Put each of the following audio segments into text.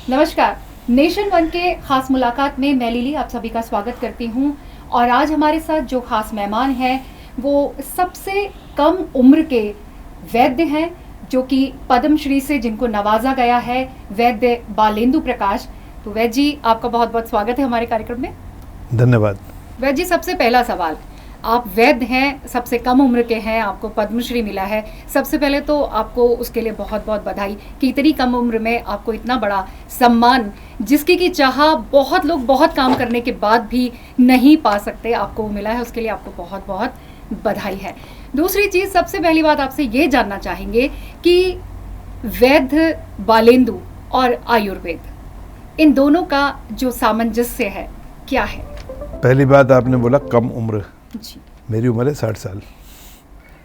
नमस्कार। Nation one के खास मुलाकात में मैं लिली आप सभी का स्वागत करती हूं और आज हमारे साथ जो खास मेहमान हैं वो सबसे कम उम्र के वैद्य हैं जो कि पद्मश्री से जिनको नवाजा गया है, वैद्य बालेंदु प्रकाश। तो वैद्य जी, आपका बहुत बहुत स्वागत है हमारे कार्यक्रम में। धन्यवाद। वैद्य जी, सबसे पहला सवाल, आप वैद्य हैं, सबसे कम उम्र के हैं, आपको पद्मश्री मिला है। सबसे पहले तो आपको उसके लिए बहुत बहुत बधाई कि इतनी कम उम्र में आपको इतना बड़ा सम्मान, जिसकी की चाह बहुत लोग बहुत काम करने के बाद भी नहीं पा सकते, आपको मिला है। उसके लिए आपको बहुत बहुत बधाई है। दूसरी चीज़, सबसे पहली बात आपसे ये जानना चाहेंगे कि वैद्य बालेंदु और आयुर्वेद, इन दोनों का जो सामंजस्य है क्या है? पहली बात, आपने बोला कम उम्र जी। मेरी उम्र है 60 साल।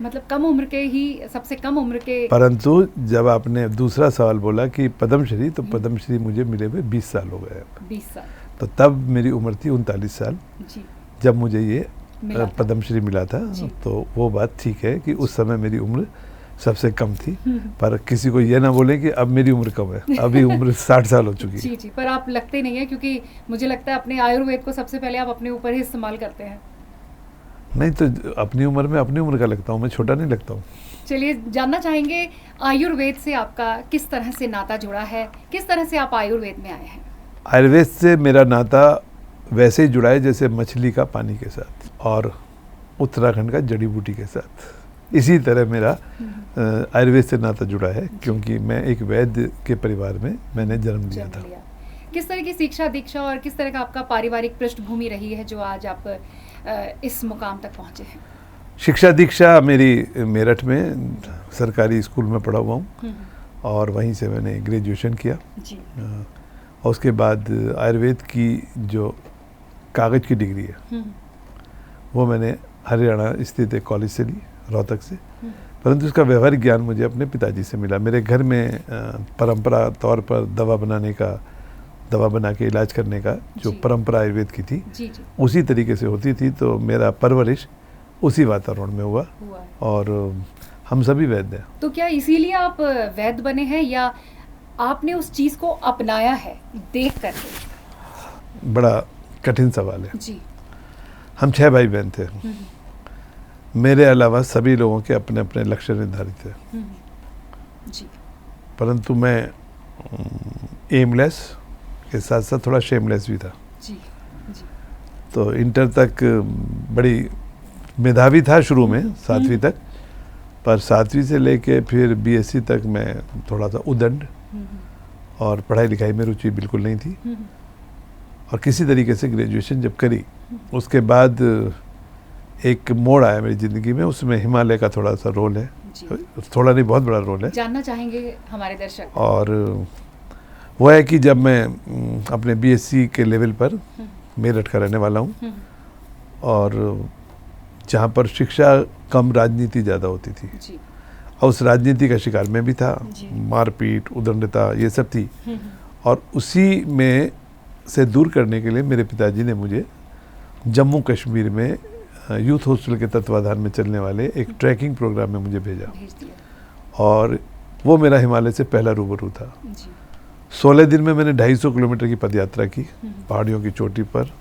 मतलब कम उम्र के ही, सबसे कम उम्र के। परंतु जब आपने दूसरा सवाल बोला कि पद्मश्री, तो पद्मश्री मुझे मिले हुए 20 साल हो गए। 20 साल। तो तब मेरी उम्र थी 39 साल जी। जब मुझे ये पद्मश्री मिला था। तो वो बात ठीक है कि उस समय मेरी उम्र सबसे कम थी, पर किसी को ये ना बोले कि अब मेरी उम्र कम है। अभी उम्र 60 साल हो चुकी है। जी जी, पर आप लगते नहीं है, क्योंकि मुझे लगता है अपने आयुर्वेद को सबसे पहले आप अपने ऊपर ही इस्तेमाल करते हैं। नहीं तो अपनी उम्र में अपनी उम्र का लगता हूँ, मैं छोटा नहीं लगता हूँ। चलिए, जानना चाहेंगे आयुर्वेद से आपका किस तरह से नाता जुड़ा है, किस तरह से आप आयुर्वेद में आए हैं? आयुर्वेद से मेरा नाता वैसे ही जुड़ा है जैसे मछली का पानी के साथ और उत्तराखंड का जड़ी बूटी के साथ। इसी तरह मेरा आयुर्वेद से नाता जुड़ा है, क्योंकि मैं एक वैद्य के परिवार में मैंने जन्म लिया था। किस तरह की शिक्षा दीक्षा और किस तरह का आपका पारिवारिक पृष्ठभूमि रही है जो आज आप इस मुकाम तक पहुंचे हैं? शिक्षा दीक्षा मेरी मेरठ में सरकारी स्कूल में पढ़ा हुआ हूँ और वहीं से मैंने ग्रेजुएशन किया जी। और उसके बाद आयुर्वेद की जो कागज़ की डिग्री है वो मैंने हरियाणा स्थित एक कॉलेज से ली, रोहतक से। परंतु उसका व्यवहारिक ज्ञान मुझे अपने पिताजी से मिला। मेरे घर में परंपरा तौर पर दवा बना के इलाज करने का जो परंपरा आयुर्वेद की थी, जी जी, उसी तरीके से होती थी। तो मेरा परवरिश उसी वातावरण में हुआ और हम सभी वैद्य हैं। तो क्या इसीलिए आप वैद्य बने हैं या आपने उस चीज़ को अपनाया है देख करके? बड़ा कठिन सवाल है जी। हम 6 भाई बहन थे। मेरे अलावा सभी लोगों के अपने अपने लक्ष्य निर्धारित थे। जी। परंतु मैं एमलेस के साथ साथ थोड़ा शेमलेस भी था। जी जी। तो इंटर तक बड़ी मेधावी था शुरू में, 7वीं तक, पर 7वीं से लेके फिर बीएससी तक मैं थोड़ा सा उदंड और पढ़ाई लिखाई में रुचि बिल्कुल नहीं थी। और किसी तरीके से ग्रेजुएशन जब करी, उसके बाद एक मोड़ आया मेरी ज़िंदगी में। उसमें हिमालय का थोड़ा सा रोल है, थोड़ा नहीं बहुत बड़ा रोल है, जानना चाहेंगे हमारे दर्शक। और वो है कि जब मैं अपने बीएससी के लेवल पर मेरठ का रहने वाला हूँ और जहाँ पर शिक्षा कम, राजनीति ज़्यादा होती थी जी। और उस राजनीति का शिकार मैं भी था। मारपीट, उदंडता, ये सब थी। और उसी में से दूर करने के लिए मेरे पिताजी ने मुझे जम्मू कश्मीर में यूथ हॉस्टल के तत्वाधान में चलने वाले एक ट्रैकिंग प्रोग्राम में मुझे भेजा और वो मेरा हिमालय से पहला रूबरू था। 16 दिन में मैंने 250 किलोमीटर की पदयात्रा की पहाड़ियों की चोटी पर।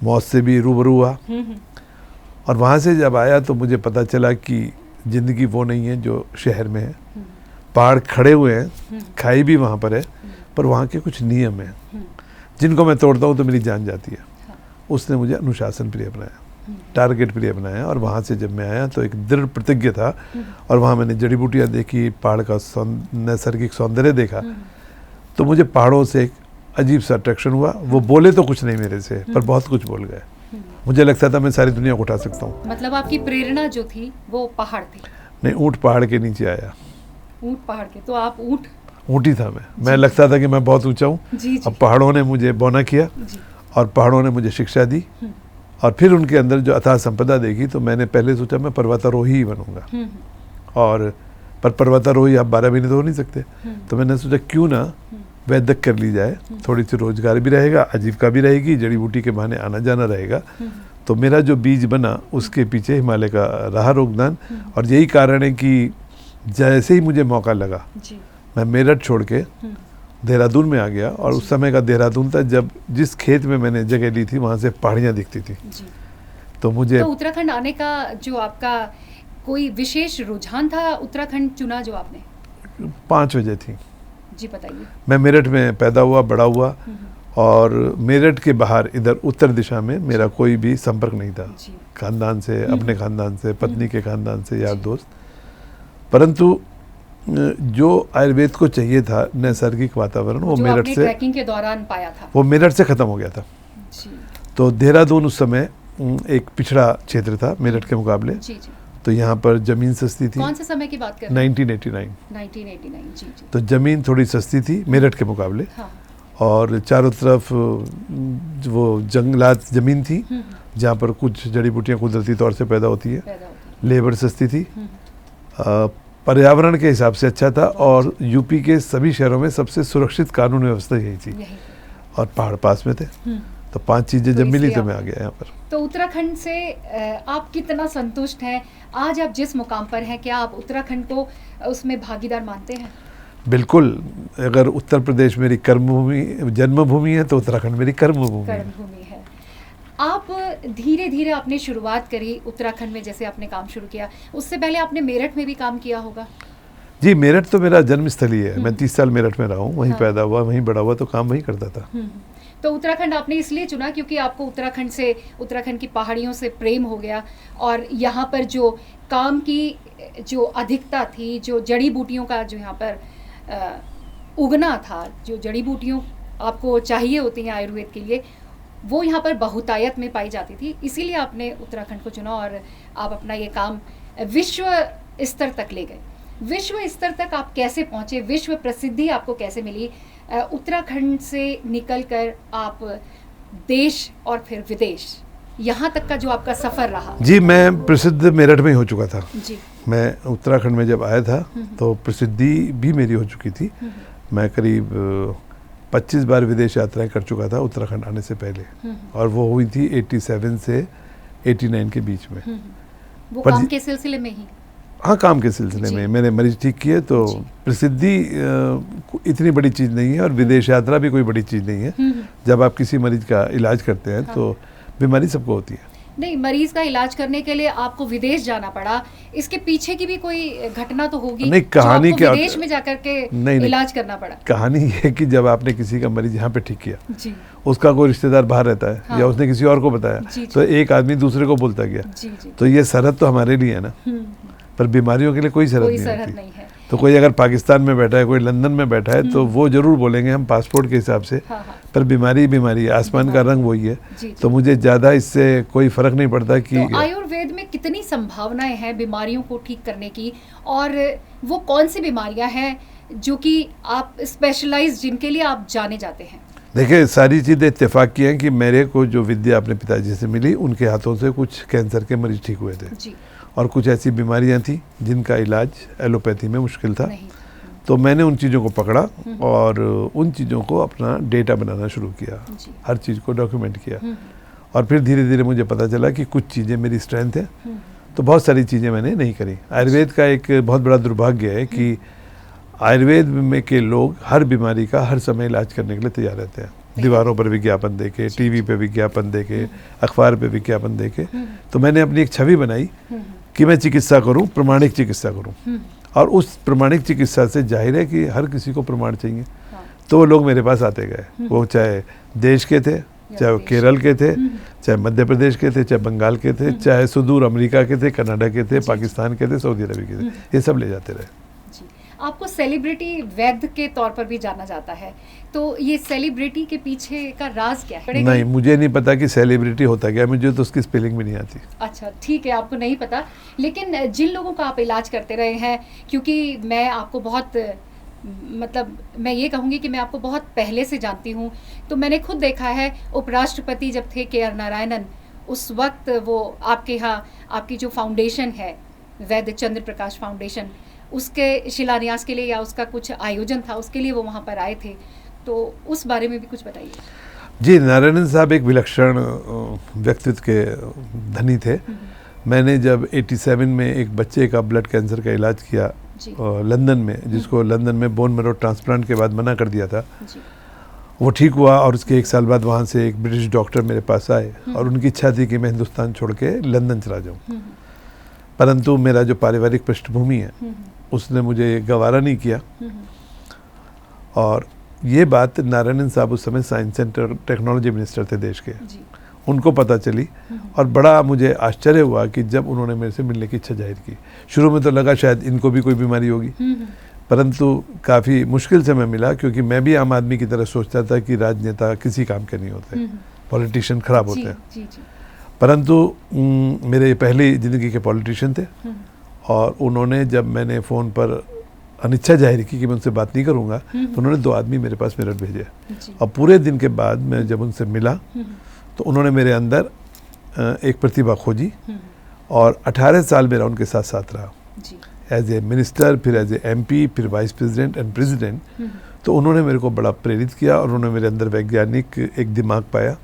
मौत से भी रूबरू हुआ और वहाँ से जब आया तो मुझे पता चला कि ज़िंदगी वो नहीं है जो शहर में है। पहाड़ खड़े हुए हैं, खाई भी वहाँ पर है, पर वहाँ के कुछ नियम हैं जिनको मैं तोड़ता हूँ तो मेरी जान जाती है। उसने मुझे अनुशासन प्रिय बनाया, टारगेट प्रिय बनाया। और वहाँ से जब मैं आया तो एक दृढ़ प्रतिज्ञ था और वहाँ मैंने जड़ी बूटियाँ देखी, पहाड़ का नैसर्गिक सौंदर्य देखा। तो मुझे पहाड़ों से एक अजीब सा अट्रैक्शन हुआ। वो बोले तो कुछ नहीं मेरे से, पर बहुत कुछ बोल गए। मुझे लगता था मैं सारी दुनिया को उठा सकता हूँ। मतलब आपकी प्रेरणा जो थी वो पहाड़ थी? नहीं, ऊँट पहाड़ के नीचे आया। ऊँट पहाड़ के? तो आप ऊँट ही था मैं लगता था कि मैं बहुत ऊंचा हूँ। अब पहाड़ों ने मुझे बौना किया और पहाड़ों ने मुझे शिक्षा दी और फिर उनके अंदर जो अथाह संपदा देखी, तो मैंने पहले सोचा मैं पर्वतारोही ही बनूंगा। और पर पर्वतारोही आप 12 महीने तो हो नहीं सकते। तो मैंने सोचा क्यों ना वैद्य कर ली जाए, थोड़ी सी रोजगार भी रहेगा, आजीविका भी रहेगी, जड़ी बूटी के बहाने आना जाना रहेगा। तो मेरा जो बीज बना उसके पीछे हिमालय का रहा योगदान। और यही कारण है कि जैसे ही मुझे मौका लगा मैं मेरठ छोड़ के देहरादून में आ गया, और उस समय का देहरादून था जब जिस खेत में मैंने जगह ली थी वहाँ से पहाड़ियाँ दिखती थी। जी। तो मुझे तो उत्तराखंड आने का जो आपका कोई विशेष रुझान था, उत्तराखंड चुना जो आपने? 5 वजह थी। जी बताइए। मैं मेरठ में पैदा हुआ, बड़ा हुआ, और मेरठ के बाहर इधर उत्तर दिशा में मेरा कोई भी संपर्क नहीं था, जी। खानदान से, अपने खानदान से, पत्नी के खानदान से, यार दोस्त। परंतु जो आयुर्वेद को चाहिए था, नैसर्गिक वातावरण, वो जो मेरठ आपने से, ट्रैकिंग के दौरान पाया था, वो मेरठ से ख़त्म हो गया था। जी। तो देहरादून उस समय एक पिछड़ा क्षेत्र था मेरठ के मुकाबले। जी जी। तो यहाँ पर ज़मीन सस्ती थी। कौन से समय की बात कर रहे हैं? 1989। 1989। जी जी। तो ज़मीन थोड़ी सस्ती थी मेरठ के मुकाबले, हाँ। और चारों तरफ वो जंगलात ज़मीन थी जहाँ पर कुछ जड़ी बूटियाँ कुदरती तौर से पैदा होती है। पैदा होती लेबर सस्ती थी, पर्यावरण के हिसाब से अच्छा था, और यूपी के सभी शहरों में सबसे सुरक्षित कानून व्यवस्था यही थी, यही। और पहाड़ पास में थे। तो 5 चीज़ें जब मिली इसलिए तो मैं आ गया यहाँ पर। तो उत्तराखंड से आप कितना संतुष्ट हैं? आज आप जिस मुकाम पर हैं, क्या आप उत्तराखंड को उसमें भागीदार मानते हैं? बिल्कुल। अगर उत्तर प्रदेश मेरी कर्मभूमि, जन्मभूमि है, तो उत्तराखंड मेरी कर्मभूमि है। कर्मभूमि है। आप धीरे धीरे आपने शुरुआत करी उत्तराखंड में, जैसे आपने काम शुरू किया, उससे पहले आपने मेरठ में भी काम किया होगा? जी, मेरठ तो मेरा जन्मस्थली है। मैं 30 साल मेरठ में रहा हूँ, वहीं हाँ। पैदा हुआ, वहीं बड़ा हुआ, तो काम वहीं करता था। तो उत्तराखंड आपने इसलिए चुना क्योंकि आपको उत्तराखंड से, उत्तराखंड की पहाड़ियों से प्रेम हो गया, और यहाँ पर जो काम की जो अधिकता थी, जो जड़ी बूटियों का जो यहाँ पर उगना था, जो जड़ी बूटियों आपको चाहिए होती हैं आयुर्वेद के लिए, वो यहाँ पर बहुतायत में पाई जाती थी, इसीलिए आपने उत्तराखंड को चुना, और आप अपना ये काम विश्व स्तर तक ले गए। विश्व स्तर तक आप कैसे पहुँचे? विश्व प्रसिद्धि आपको कैसे मिली? उत्तराखंड से निकलकर आप देश और फिर विदेश, यहाँ तक का जो आपका सफ़र रहा? जी, मैं प्रसिद्ध मेरठ में ही हो चुका था। जी। मैं उत्तराखंड में जब आया था तो प्रसिद्धि भी मेरी हो चुकी थी। मैं करीब 25 बार विदेश यात्राएं कर चुका था उत्तराखंड आने से पहले, और वो हुई थी 87 से 89 के बीच में। वो पर काम के सिलसिले में ही? हाँ, काम के सिलसिले में मैंने मरीज ठीक किए। तो प्रसिद्धि इतनी बड़ी चीज़ नहीं है, और विदेश यात्रा भी कोई बड़ी चीज़ नहीं है। जब आप किसी मरीज का इलाज करते हैं तो बीमारी सबको होती है। नहीं, मरीज का इलाज करने के लिए आपको विदेश जाना पड़ा, इसके पीछे की भी कोई घटना तो होगी? नहीं, कहानी जो आपको क्या, विदेश में जाकर के नहीं, इलाज करना पड़ा? कहानी ये है कि जब आपने किसी का मरीज यहाँ पे ठीक किया, जी। उसका कोई रिश्तेदार बाहर रहता है, हाँ। या उसने किसी और को बताया, जी, तो एक आदमी दूसरे को बोलता गया। जी जी। तो ये सरहद तो हमारे लिए है ना, पर बीमारियों के लिए कोई सरहद कोई नहीं सरहद होती। नहीं है। तो कोई अगर पाकिस्तान में बैठा है, कोई लंदन में बैठा है, तो वो जरूर बोलेंगे हम पासपोर्ट के हिसाब से, हाँ हाँ। पर बीमारी बीमारी है, आसमान का रंग वही है। जी, जी। तो मुझे ज़्यादा इससे कोई फ़र्क नहीं पड़ता कि तो आयुर्वेद में कितनी संभावनाएं हैं बीमारियों को ठीक करने की, और वो कौन सी बीमारियां हैं जो कि आप स्पेशलाइज, जिनके लिए आप जाने जाते हैं? देखिए, सारी चीज़ें इत्तेफाक की हैं कि मेरे को जो विद्या अपने पिताजी से मिली, उनके हाथों से कुछ कैंसर के मरीज ठीक हुए थे, जी। और कुछ ऐसी बीमारियां थी जिनका इलाज एलोपैथी में मुश्किल था। नहीं। तो मैंने उन चीज़ों को पकड़ा और उन चीज़ों को अपना डेटा बनाना शुरू किया, जी। हर चीज़ को डॉक्यूमेंट किया, और फिर धीरे धीरे मुझे पता चला कि कुछ चीज़ें मेरी स्ट्रेंथ है, तो बहुत सारी चीज़ें मैंने नहीं करी। आयुर्वेद का एक बहुत बड़ा दुर्भाग्य है कि आयुर्वेद में के लोग हर बीमारी का हर समय इलाज करने के लिए तैयार रहते हैं, दीवारों पर विज्ञापन देके, टीवी पे विज्ञापन देके, अखबार पे विज्ञापन देके। तो मैंने अपनी एक छवि बनाई कि मैं चिकित्सा करूं, प्रमाणिक चिकित्सा करूं, और उस प्रमाणिक चिकित्सा से जाहिर है कि हर किसी को प्रमाण चाहिए। तो वो लोग मेरे पास आते गए, वो चाहे देश के थे, चाहे वो केरल के थे, चाहे मध्य प्रदेश के थे, चाहे बंगाल के थे, चाहे सुदूर अमेरिका के थे, कनाडा के थे, पाकिस्तान के थे, सऊदी अरब के थे, ये सब ले जाते रहे। आपको सेलिब्रिटी वैद्य के तौर पर भी जाना जाता है, तो ये सेलिब्रिटी के पीछे का राज क्या है? नहीं, मुझे नहीं पता कि सेलिब्रिटी होता क्या, मुझे तो उसकी स्पेलिंग भी नहीं आती। अच्छा, ठीक है, आपको नहीं पता, लेकिन जिन लोगों का आप इलाज करते रहे हैं, क्योंकि मैं आपको बहुत, मतलब मैं ये कहूँगी कि मैं आपको बहुत पहले से जानती हूँ, तो मैंने खुद देखा है उपराष्ट्रपति जब थे KR नारायणन, उस वक्त वो आपके यहाँ, आपकी जो फाउंडेशन है वैद्य चंद्र प्रकाश फाउंडेशन, उसके शिलान्यास के लिए या उसका कुछ आयोजन था, उसके लिए वो वहाँ पर आए थे, तो उस बारे में भी कुछ बताइए। जी, नारायणन साहब एक विलक्षण व्यक्तित्व के धनी थे। मैंने जब 87 में एक बच्चे का ब्लड कैंसर का इलाज किया जी। लंदन में, जिसको लंदन में बोन मैरो ट्रांसप्लांट के बाद मना कर दिया था, जी। वो ठीक हुआ और उसके 1 साल बाद वहाँ से एक ब्रिटिश डॉक्टर मेरे पास आए और उनकी इच्छा थी कि मैं हिंदुस्तान छोड़ के लंदन चला जाऊँ। परंतु मेरा जो पारिवारिक पृष्ठभूमि है उसने मुझे गवारा नहीं किया। और ये बात नारायणन साहब उस समय साइंस एंड टेक्नोलॉजी मिनिस्टर थे देश के, उनको पता चली और बड़ा मुझे आश्चर्य हुआ कि जब उन्होंने मेरे से मिलने की इच्छा जाहिर की। शुरू में तो लगा शायद इनको भी कोई बीमारी होगी, परंतु काफ़ी मुश्किल से मैं मिला, क्योंकि मैं भी आम आदमी की तरह सोचता था कि राजनेता किसी काम के नहीं होते, पॉलिटिशियन खराब होते हैं। परंतु मेरे पहली ज़िंदगी के पॉलिटिशियन थे और उन्होंने, जब मैंने फ़ोन पर अनिच्छा जाहिर की कि मैं उनसे बात नहीं करूंगा, तो उन्होंने 2 आदमी मेरे पास मेरठ भेजे। और पूरे दिन के बाद मैं जब उनसे मिला तो उन्होंने मेरे अंदर एक प्रतिभा खोजी और 18 साल मेरा उनके साथ साथ रहा, एज ए मिनिस्टर, फिर एज ए MP, फिर वाइस प्रेसिडेंट एंड प्रेसिडेंट। तो उन्होंने मेरे को बड़ा प्रेरित किया और उन्होंने मेरे अंदर वैज्ञानिक एक दिमाग पाया।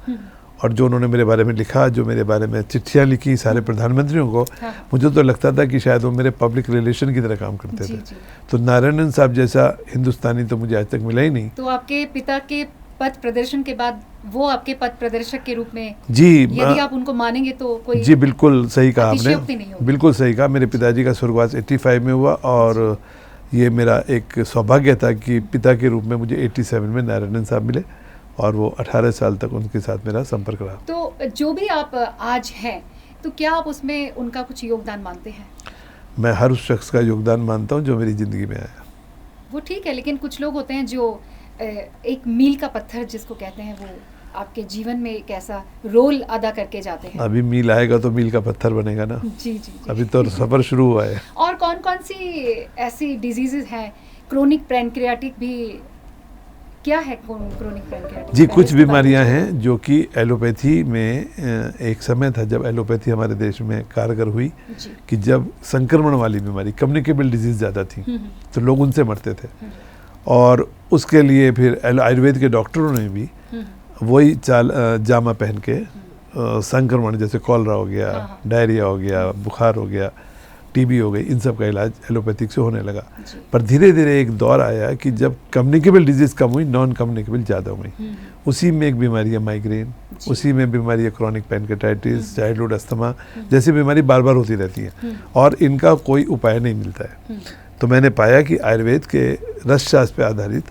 और जो उन्होंने मेरे बारे में लिखा, जो मेरे बारे में चिट्ठियाँ लिखी सारे प्रधानमंत्रियों को, मुझे तो लगता था कि शायद वो मेरे पब्लिक रिलेशन की तरह काम करते थे। तो नारायणन साहब जैसा हिंदुस्तानी तो मुझे आज तक मिला ही नहीं। तो आपके पिता के पथ प्रदर्शन के बाद वो आपके पथ प्रदर्शक के रूप में, जी, यदि आप उनको मानेंगे तो कोई, जी बिल्कुल सही कहा आपने, नहीं बिल्कुल सही कहा। मेरे पिताजी का स्वर्गवास 85 में हुआ और ये मेरा एक सौभाग्य था कि पिता के रूप में मुझे 87 में नारायणन साहब मिले और वो 18 साल तक उनके साथ मेरा संपर्क रहा। तो जो भी आप आज हैं, तो क्या आप उसमें उनका कुछ योगदान मानते हैं? मैं हर उस शख्स का योगदान मानता हूँ जो मेरी ज़िंदगी में आया। वो ठीक है, लेकिन कुछ लोग होते हैं जो एक मील का पत्थर जिसको कहते हैं, वो आपके जीवन में एक ऐसा रोल अदा करके जाते हैं। अभी मील आएगा तो मील का पत्थर बनेगा ना। जी जी, जी। अभी तो सफ़र शुरू हुआ है। और कौन कौन सी ऐसी डिजीजेज हैं? क्रोनिक पैनक्रियाटिक भी, क्या है क्रोनिक पैनक्रियाटिक? जी, कुछ बीमारियां हैं जो कि एलोपैथी में, एक समय था जब एलोपैथी हमारे देश में कारगर हुई कि जब संक्रमण वाली बीमारी, कम्युनिकेबल डिजीज ज़्यादा थी तो लोग उनसे मरते थे। और उसके लिए फिर आयुर्वेद के डॉक्टरों ने भी वही जामा पहन के संक्रमण, जैसे कॉलरा हो गया, डायरिया हो गया, बुखार हो गया, TB हो गई, इन सब का इलाज एलोपैथिक से होने लगा। पर धीरे धीरे एक दौर आया कि जब कम्युनिकेबल डिजीज़ कम हुई, नॉन कम्युनिकेबल ज़्यादा हुई। उसी में एक बीमारी है माइग्रेन, उसी में बीमारी है क्रॉनिक पैनक्रियाटाइटिस, चाइल्डहुड अस्थमा, जैसी बीमारी बार बार होती रहती है और इनका कोई उपाय नहीं मिलता है। तो मैंने पाया कि आयुर्वेद के रसशास्त्र पे आधारित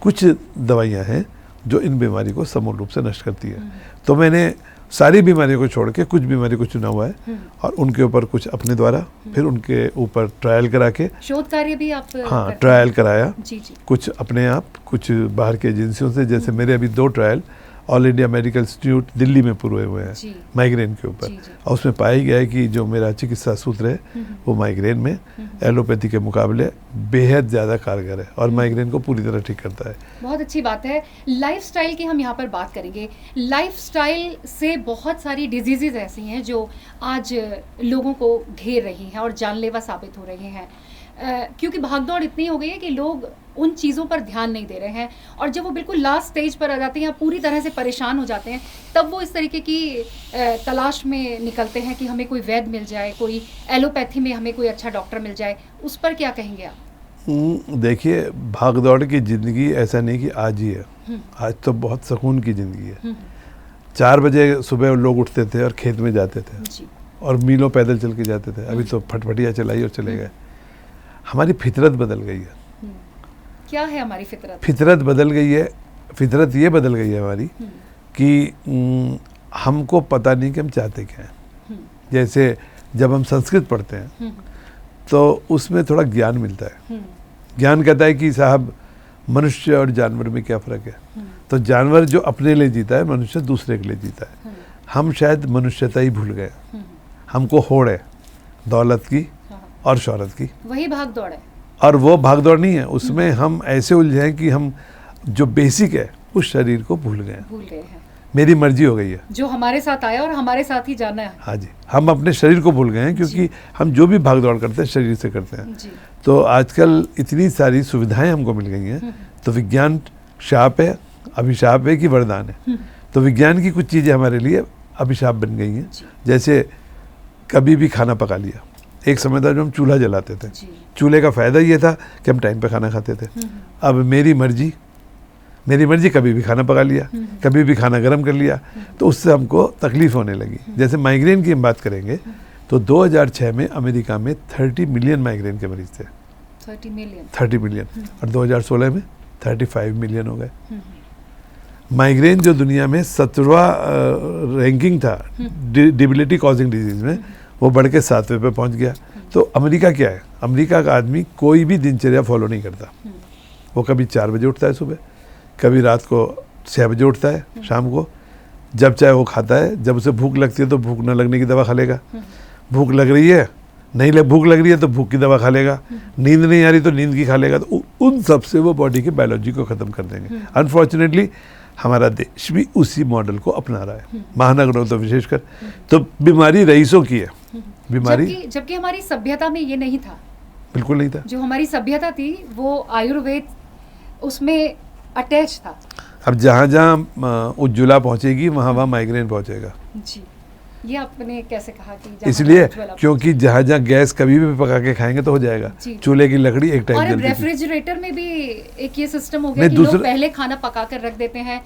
कुछ दवाइयाँ हैं जो इन बीमारी को समूल रूप से नष्ट करती है। तो मैंने सारी बीमारियों को छोड़ के कुछ बीमारी को चुना हुआ है और उनके ऊपर कुछ अपने द्वारा, फिर उनके ऊपर ट्रायल करा के, शोध कार्य भी आप, हाँ, ट्रायल कराया। जी जी। कुछ अपने आप, कुछ बाहर की एजेंसियों से, जैसे मेरे अभी 2 trial all India medical institute Delhi में पूरे हुए हैं माइग्रेन के ऊपर, और उसमें पाया गया है कि जो मेरा चिकित्सा सूत्र है वो माइग्रेन में एलोपैथी के मुकाबले बेहद ज़्यादा कारगर है और माइग्रेन को पूरी तरह ठीक करता है। बहुत अच्छी बात है। लाइफस्टाइल की हम यहाँ पर बात करेंगे। लाइफस्टाइल से बहुत सारी डिजीजेज ऐसी हैं जो आज लोगों को घेर रही हैं और जानलेवा साबित हो रही हैं, क्योंकि भागदौड़ इतनी हो गई है कि लोग उन चीज़ों पर ध्यान नहीं दे रहे हैं और जब वो बिल्कुल लास्ट स्टेज पर आ जाते हैं, पूरी तरह से परेशान हो जाते हैं, तब वो इस तरीके की तलाश में निकलते हैं कि हमें कोई वैद्य मिल जाए, कोई एलोपैथी में हमें कोई अच्छा डॉक्टर मिल जाए। उस पर क्या कहेंगे आप? देखिए, भागदौड़ की ज़िंदगी ऐसा नहीं कि आज ही है, आज तो बहुत सुकून की ज़िंदगी है। 4 बजे सुबह लोग उठते थे और खेत में जाते थे और मीलों पैदल चल के जाते थे। अभी तो फटफटिया चलाई और चले गए। हमारी फितरत बदल गई है। क्या है हमारी फितरत? फितरत बदल गई है। फितरत ये बदल गई है हमारी कि हमको पता नहीं कि हम चाहते क्या हैं। जैसे जब हम संस्कृत पढ़ते हैं तो उसमें थोड़ा ज्ञान मिलता है। ज्ञान कहता है कि साहब, मनुष्य और जानवर में क्या फ़र्क है। तो जानवर जो अपने लिए जीता है, मनुष्य दूसरे के लिए जीता है। हम शायद मनुष्यता ही भूल गए। हमको होड़ है दौलत की और शोहरत की, वही भाग दौड़ है। और वो भाग दौड़ नहीं है, उसमें हम ऐसे उलझे हैं कि हम जो बेसिक है उस शरीर को भूल गए हैं। मेरी मर्जी हो गई है, जो हमारे साथ आया और हमारे साथ ही जाना है। हाँ जी, हम अपने शरीर को भूल गए हैं क्योंकि हम जो भी भाग दौड़ करते हैं शरीर से करते हैं जी। तो आजकल इतनी सारी सुविधाएं हमको मिल गई हैं, तो विज्ञान शाप है, अभिशाप है कि वरदान है। तो विज्ञान की कुछ चीज़ें हमारे लिए अभिशाप बन गई हैं। जैसे कभी भी खाना पका लिया, एक समय था जो हम चूल्हा जलाते थे। जी। चूल्हे का फ़ायदा ये था कि हम टाइम पे खाना खाते थे। अब मेरी मर्जी कभी भी खाना पका लिया, कभी भी खाना गर्म कर लिया, तो उससे हमको तकलीफ होने लगी। जैसे माइग्रेन की हम बात करेंगे तो 2006 में अमेरिका में 30 मिलियन माइग्रेन के मरीज थे। 30 मिलियन और 2016 में 35 मिलियन हो गए। माइग्रेन जो दुनिया में 17वां रैंकिंग था डिबिलिटी कॉजिंग डिजीज में, वो बढ़ के 7वें पे पहुंच गया। तो अमेरिका क्या है, अमेरिका का आदमी कोई भी दिनचर्या फॉलो नहीं करता। वो कभी 4 बजे उठता है सुबह, कभी रात को 6 बजे उठता है, शाम को जब चाहे वो खाता है। जब उसे भूख लगती है तो भूख न लगने की दवा खा लेगा, भूख लग रही है भूख लग रही है तो भूख की दवा खा लेगा, नींद नहीं आ रही तो नींद की खा लेगा। तो उन सब से वो बॉडी की बायोलॉजी को ख़त्म कर देंगे। अनफॉर्चुनेटली हमारा देश भी उसी मॉडल को अपना रहा है, महानगरों तो विशेषकर। तो बीमारी रईसों की है, बीमारी जबकि हमारी सभ्यता में ये नहीं था, बिल्कुल नहीं था। जो हमारी सभ्यता थी वो आयुर्वेद उसमें अटैच था। अब जहाँ जहाँ उज्ज्वला पहुँचेगी वहाँ माइग्रेन पहुँचेगा। जी, ये आपने कैसे कहा कि इसलिए क्योंकि जहाँ जहाँ गैस कभी भी पका के खाएंगे तो हो जाएगा। चूल्हे की लकड़ी एक टाइम और रेफ्रिजरेटर में भी एक ये सिस्टम हो गया कि लोग पहले खाना पका कर रख देते हैं,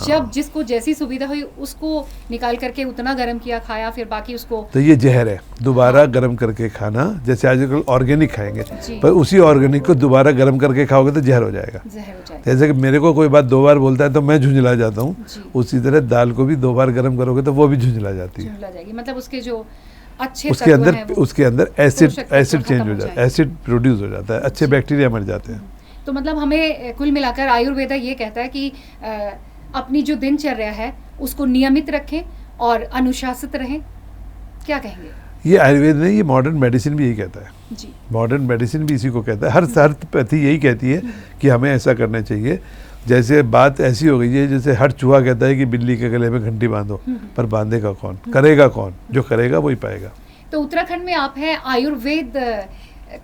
जब जिसको जैसी सुविधा हुई उसको निकाल करके उतना गर्म किया खाया, फिर बाकी उसको। तो ये जहर है, दोबारा गर्म करके खाना। जैसे आजकल ऑर्गेनिक खाएंगे, पर उसी ऑर्गेनिक को दोबारा गर्म करके खाओगे तो जहर हो जाएगा। जैसे कि मेरे को कोई बात 2 बार बोलता है तो मैं झुंझला जाता हूँ, उसी तरह दाल को भी 2 बार गर्म करोगे तो वो भी झुंझला जाती है। जाएगी, मतलब उसके जो अच्छे उसके अंदर एसिड चेंज हो जाता है, एसिड प्रोड्यूस हो जाता है, अच्छे बैक्टीरिया मर जाते हैं। तो मतलब हमें कुल मिलाकर आयुर्वेद ये कहता है कि अपनी जो दिनचर्या है उसको नियमित रखें और अनुशासित रहें। क्या कहेंगे? ये आयुर्वेद नहीं, ये मॉडर्न मेडिसिन भी यही कहता है जी। मॉडर्न मेडिसिन भी इसी को कहता है। हर पैथी यही कहती है कि हमें ऐसा करना चाहिए। जैसे बात ऐसी हो गई है जैसे हर चूहा कहता है कि बिल्ली के गले में घंटी बांधो, पर बांधेगा कौन, करेगा कौन? जो करेगा वही पाएगा। तो उत्तराखंड में आप हैं, आयुर्वेद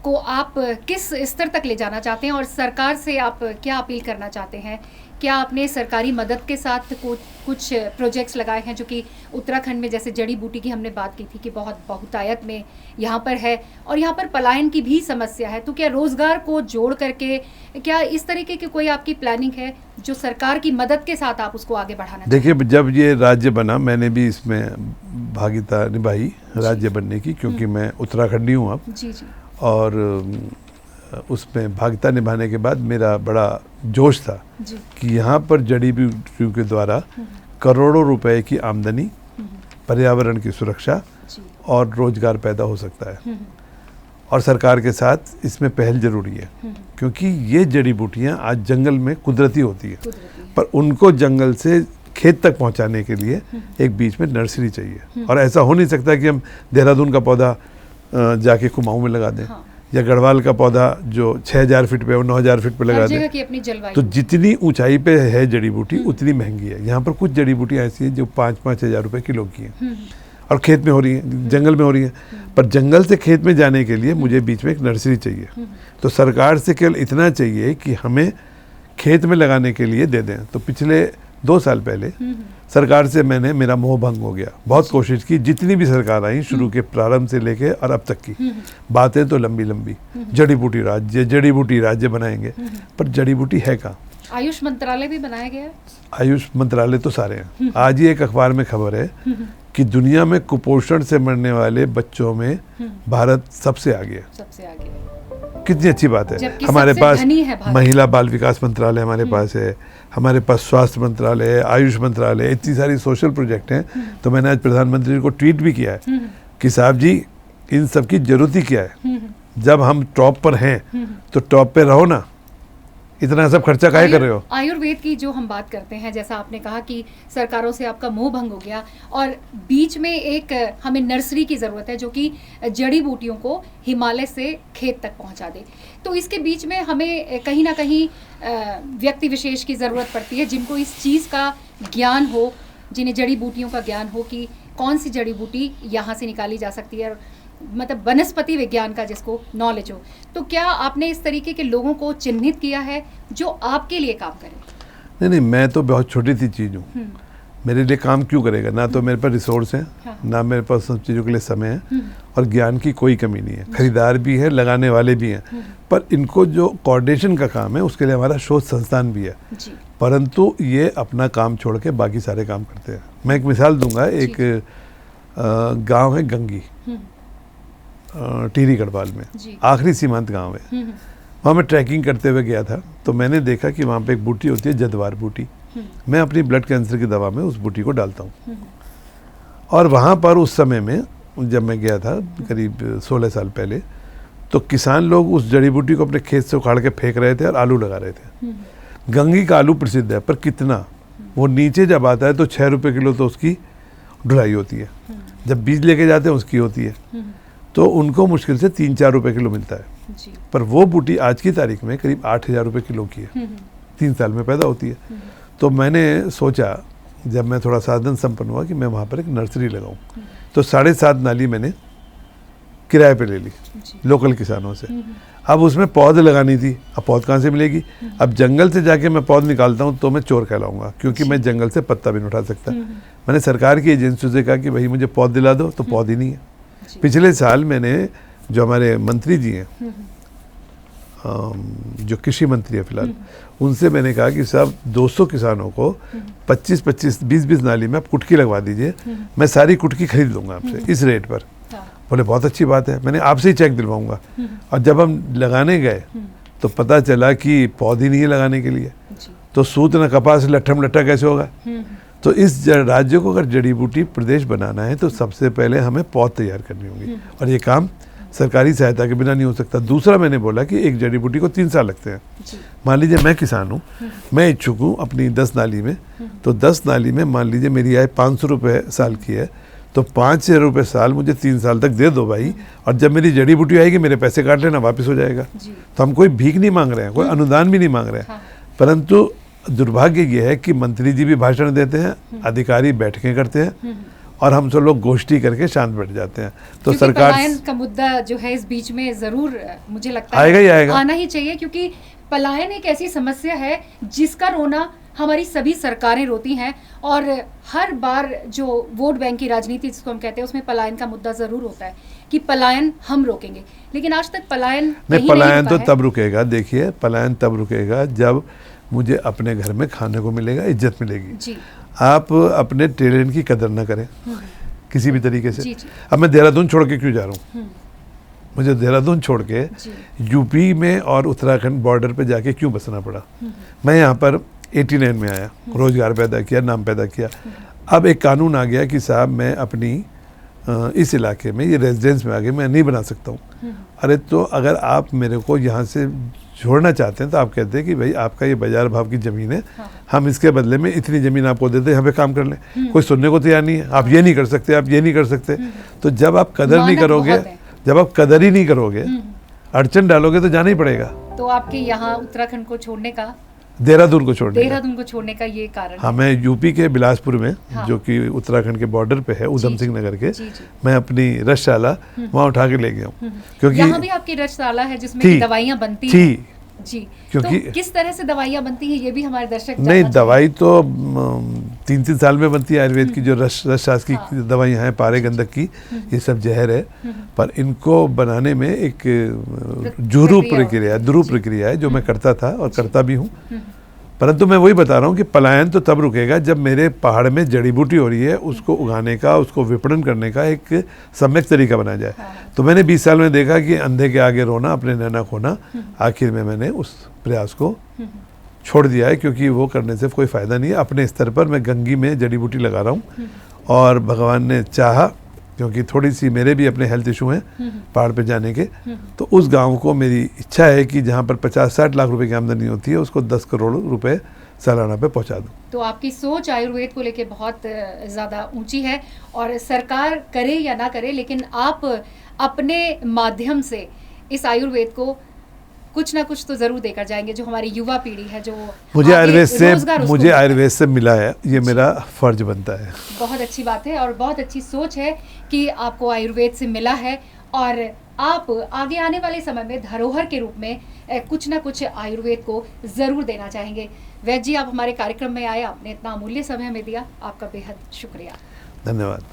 को आप किस स्तर तक ले जाना चाहते हैं और सरकार से आप क्या अपील करना चाहते हैं? क्या आपने सरकारी मदद के साथ कुछ प्रोजेक्ट्स लगाए हैं जो कि उत्तराखंड में, जैसे जड़ी बूटी की हमने बात की थी कि बहुत बहुतायत में यहाँ पर है और यहाँ पर पलायन की भी समस्या है, तो क्या रोज़गार को जोड़ करके क्या इस तरीके की कोई आपकी प्लानिंग है जो सरकार की मदद के साथ आप उसको आगे बढ़ाना? देखिए, जब ये राज्य बना मैंने भी इसमें भागीदारी निभाई राज्य बनने की, क्योंकि मैं उत्तराखंडी हूँ अब। जी जी। और उसमें भागीदारी निभाने के बाद मेरा बड़ा जोश था कि यहाँ पर जड़ी बूटियों के द्वारा करोड़ों रुपए की आमदनी, पर्यावरण की सुरक्षा और रोजगार पैदा हो सकता है। और सरकार के साथ इसमें पहल जरूरी है, क्योंकि ये जड़ी बूटियाँ आज जंगल में कुदरती होती है, पर उनको जंगल से खेत तक पहुँचाने के लिए एक बीच में नर्सरी चाहिए। और ऐसा हो नहीं सकता कि हम देहरादून का पौधा जाके कुमाऊं में लगा दें, या गढ़वाल का पौधा जो 6000 फीट पे और 9000 फीट पे लगा दें। तो जितनी ऊंचाई पे है जड़ी बूटी उतनी महंगी है। यहाँ पर कुछ जड़ी बूटियाँ ऐसी हैं जो 5-5 हज़ार रुपये किलो की हैं और खेत में हो रही हैं, जंगल में हो रही हैं। पर जंगल से खेत में जाने के लिए मुझे बीच में एक नर्सरी चाहिए। तो सरकार से केवल इतना चाहिए कि हमें खेत में लगाने के लिए दे दें। तो पिछले 2 साल पहले सरकार से मेरा मोह भंग हो गया। बहुत कोशिश की, जितनी भी सरकार आई शुरू के प्रारंभ से लेके और अब तक की बातें तो लंबी लंबी, जड़ी बूटी राज्य बनाएंगे, पर जड़ी बूटी है कहाँ? आयुष मंत्रालय भी बनाया गया है। आयुष मंत्रालय तो सारे हैं। आज ही एक अखबार में खबर है कि दुनिया में कुपोषण से मरने वाले बच्चों में भारत सबसे आगे है। सबसे आगे। कितनी अच्छी बात है। हमारे पास महिला बाल विकास मंत्रालय हमारे पास है, हमारे पास स्वास्थ्य मंत्रालय है, आयुष मंत्रालय है, इतनी सारी सोशल प्रोजेक्ट हैं। तो मैंने आज प्रधानमंत्री को ट्वीट भी किया है कि साहब जी, इन सब की जरूरत ही क्या है? जब हम टॉप पर हैं तो टॉप पे रहो ना, इतना सब खर्चा काहे कर रहे हो? आयुर्वेद की जो हम बात करते हैं, जैसा आपने कहा कि सरकारों से आपका मोह भंग हो गया और बीच में एक हमें नर्सरी की ज़रूरत है जो कि जड़ी बूटियों को हिमालय से खेत तक पहुंचा दे। तो इसके बीच में हमें कहीं ना कहीं व्यक्ति विशेष की ज़रूरत पड़ती है जिनको इस चीज़ का ज्ञान हो, जिन्हें जड़ी बूटियों का ज्ञान हो कि कौन सी जड़ी बूटी यहाँ से निकाली जा सकती है, मतलब वनस्पति विज्ञान का जिसको नॉलेज हो। तो क्या आपने इस तरीके के लोगों को चिन्हित किया है जो आपके लिए काम करें? नहीं, मैं तो बहुत छोटी सी चीज़ हूँ। मेरे लिए काम क्यों करेगा? ना तो मेरे पास रिसोर्स हैं, हाँ। ना मेरे पास सब चीज़ों के लिए समय है, और ज्ञान की कोई कमी नहीं है। खरीदार भी है, लगाने वाले भी हैं, पर इनको जो कोऑर्डिनेशन का काम है उसके लिए हमारा शोध संस्थान भी है, जी। परंतु ये अपना काम छोड़ के बाकी सारे काम करते हैं। मैं एक मिसाल दूंगा, एक गांव है गंगी, टिहरी गढ़वाल में, जी। आखिरी सीमांत गांव है। वहाँ मैं ट्रैकिंग करते हुए गया था, तो मैंने देखा कि वहाँ पे एक बूटी होती है जदवार बूटी। मैं अपनी ब्लड कैंसर की दवा में उस बूटी को डालता हूँ, और वहाँ पर उस समय में जब मैं गया था करीब 16 साल पहले, तो किसान लोग उस जड़ी बूटी को अपने खेत से उखाड़ के फेंक रहे थे और आलू लगा रहे थे। गंगी का आलू प्रसिद्ध है, पर कितना, वो नीचे जब आता है तो 6 रुपये किलो तो उसकी ढुलाई होती है, जब बीज लेके जाते हैं उसकी होती है, तो उनको मुश्किल से 3-4 रुपये किलो मिलता है। जी। पर वो बूटी आज की तारीख में करीब 8,000 रुपये किलो की है, 3 साल में पैदा होती है। तो मैंने सोचा, जब मैं थोड़ा साधन संपन्न हुआ, कि मैं वहाँ पर एक नर्सरी लगाऊं, तो 7.5 नाली मैंने किराए पे ले ली लोकल किसानों से। अब उसमें पौध लगानी थी, अब पौध कहाँ से मिलेगी? अब जंगल से जाके मैं पौध निकालता हूँ तो मैं चोर कहलाऊंगा, क्योंकि मैं जंगल से पत्ता भी नहीं उठा सकता। मैंने सरकार की एजेंसियों से कहा कि भाई मुझे पौध दिला दो, तो पौध ही नहीं है। पिछले साल मैंने, जो हमारे मंत्री जी हैं, जो कृषि मंत्री है फिलहाल, उनसे मैंने कहा कि साहब 200 किसानों को 25-25, 20-20 नाली में आप कुटकी लगवा दीजिए, मैं सारी कुटकी खरीद लूँगा आपसे इस रेट पर। बोले बहुत अच्छी बात है, मैंने आपसे ही चेक दिलवाऊंगा। और जब हम लगाने गए तो पता चला कि पौध ही नहीं है लगाने के लिए, तो सूत न कपास लट्ठम लट्ठा कैसे होगा? तो इस राज्य को अगर जड़ी बूटी प्रदेश बनाना है तो सबसे पहले हमें पौध तैयार करनी होगी, और ये काम सरकारी सहायता के बिना नहीं हो सकता। दूसरा, मैंने बोला कि एक जड़ी बूटी को 3 साल लगते हैं। मान लीजिए मैं किसान हूँ, मैं इच्छुक हूँ अपनी 10 नाली में, तो 10 नाली में मान लीजिए मेरी आय 500 रुपये साल की है, तो 5,000 रुपये साल मुझे 3 साल तक दे दो भाई, और जब मेरी जड़ी बूटी आएगी मेरे पैसे काट लेना, वापस हो जाएगा। तो हम कोई भीख नहीं मांग रहे हैं, कोई अनुदान भी नहीं मांग रहे हैं, परंतु दुर्भाग्य ये है कि मंत्री जी भी भाषण देते हैं, अधिकारी बैठकें करते हैं, और हम सब लोग गोष्ठी करके शांत बैठ जाते हैं। तो सरकार, पलायन का मुद्दा जो है इस बीच में जरूर मुझे लगता आएगा है ही आएगा, आना ही चाहिए, क्योंकि पलायन एक ऐसी समस्या है जिसका रोना हमारी सभी सरकारें रोती हैं, और हर बार जो वोट बैंक की राजनीति जिसको हम कहते हैं उसमें पलायन का मुद्दा जरूर होता है कि पलायन हम रोकेंगे, लेकिन आज तक पलायन नहीं, पलायन तो तब रुकेगा। देखिए, पलायन तब रुकेगा जब मुझे अपने घर में खाने को मिलेगा, इज्जत मिलेगी। जी। आप अपने टैलेंट की कदर ना करें किसी भी तरीके से। अब मैं देहरादून छोड़ के क्यों जा रहा हूँ? मुझे देहरादून छोड़ के यूपी में और उत्तराखंड बॉर्डर पे जाके क्यों बसना पड़ा? मैं यहाँ पर 89 में आया, रोजगार पैदा किया, नाम पैदा किया। अब एक कानून आ गया कि साहब मैं अपनी इस इलाके में, ये रेजिडेंस में आ गए, मैं नहीं बना सकता हूँ। अरे तो अगर आप मेरे को यहाँ से छोड़ना चाहते हैं तो आप कहते हैं कि भाई आपका ये बाजार भाव की ज़मीन है, हम इसके बदले में इतनी ज़मीन आपको देते हैं, यहाँ पे काम कर लें। कोई सुनने को तैयार नहीं है, आप ये नहीं कर सकते, आप ये नहीं कर सकते। तो जब आप कदर नहीं करोगे, जब आप कदर ही नहीं करोगे, अड़चन डालोगे, तो जाना ही पड़ेगा। तो आपके यहाँ उत्तराखंड को छोड़ने का, देहरादून को छोड़ने का ये कारण? हाँ, मैं यूपी के बिलासपुर में, जो कि उत्तराखंड के बॉर्डर पे है, उधम सिंह नगर के, मैं अपनी रसशाला वहाँ उठा के ले गया हूँ, क्योंकि यहाँ भी आपकी रसशाला है जिसमें दवाइयाँ बनती हैं। जी, क्योंकि तो किस तरह से दवाइयाँ बनती हैं ये भी हमारे दर्शक नहीं, दवाई तो 3-3 साल में बनती है। आयुर्वेद की जो रस की दवाइयाँ हैं, पारे गंधक की, ये सब जहर है, पर इनको बनाने में एक ध्रुव प्रक्रिया है जो मैं करता था और करता भी हूँ। परंतु मैं वही बता रहा हूँ कि पलायन तो तब रुकेगा जब मेरे पहाड़ में जड़ी बूटी हो रही है, उसको उगाने का, उसको विपणन करने का एक सम्यक तरीका बनाया जाए। तो मैंने 20 साल में देखा कि अंधे के आगे रोना, अपने नैना खोना। आखिर में मैंने उस प्रयास को छोड़ दिया है, क्योंकि वो करने से कोई फ़ायदा नहीं है। अपने स्तर पर मैं गंगी में जड़ी बूटी लगा रहा हूँ, और भगवान ने चाहा, क्योंकि थोड़ी सी मेरे भी अपने हेल्थ इशू हैं पहाड़ पे जाने के, तो उस गांव को मेरी इच्छा है कि जहां पर 50-60 लाख रुपए की आमदनी होती है, उसको 10 करोड़ रुपए सालाना पे पहुंचा दूं। तो आपकी सोच आयुर्वेद को लेके बहुत ज़्यादा ऊंची है, और सरकार करे या ना करे, लेकिन आप अपने माध्यम से इस आयुर्वेद को कुछ ना कुछ तो जरूर देकर जाएंगे। जो हमारी युवा पीढ़ी है, जो मुझे आयुर्वेद से मिला है, ये मेरा फर्ज बनता है। बहुत अच्छी बात है और बहुत अच्छी सोच है कि आपको आयुर्वेद से मिला है, और आप आगे आने वाले समय में धरोहर के रूप में कुछ ना कुछ आयुर्वेद को ज़रूर देना चाहेंगे। वैद्य जी, आप हमारे कार्यक्रम में आए, आपने इतना अमूल्य समय हमें दिया, आपका बेहद शुक्रिया। धन्यवाद।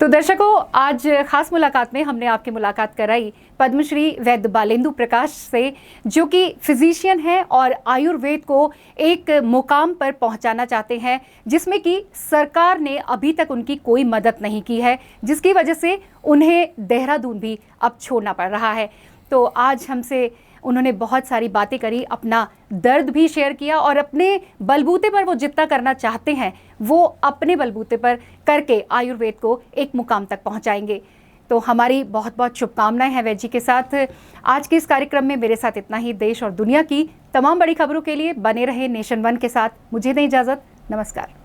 तो दर्शकों, आज खास मुलाकात में हमने आपकी मुलाकात कराई पद्मश्री वैद्य बालेंदु प्रकाश से, जो कि फिजिशियन हैं और आयुर्वेद को एक मुकाम पर पहुंचाना चाहते हैं जिसमें कि सरकार ने अभी तक उनकी कोई मदद नहीं की है, जिसकी वजह से उन्हें देहरादून भी अब छोड़ना पड़ रहा है। तो आज हमसे उन्होंने बहुत सारी बातें करी, अपना दर्द भी शेयर किया और अपने बलबूते पर वो जितना करना चाहते हैं वो अपने बलबूते पर करके आयुर्वेद को एक मुकाम तक पहुंचाएंगे। तो हमारी बहुत बहुत शुभकामनाएं हैं वैद्य जी के साथ। आज के इस कार्यक्रम में मेरे साथ इतना ही। देश और दुनिया की तमाम बड़ी खबरों के लिए बने रहे नेशन वन के साथ। मुझे दें इजाज़त। नमस्कार।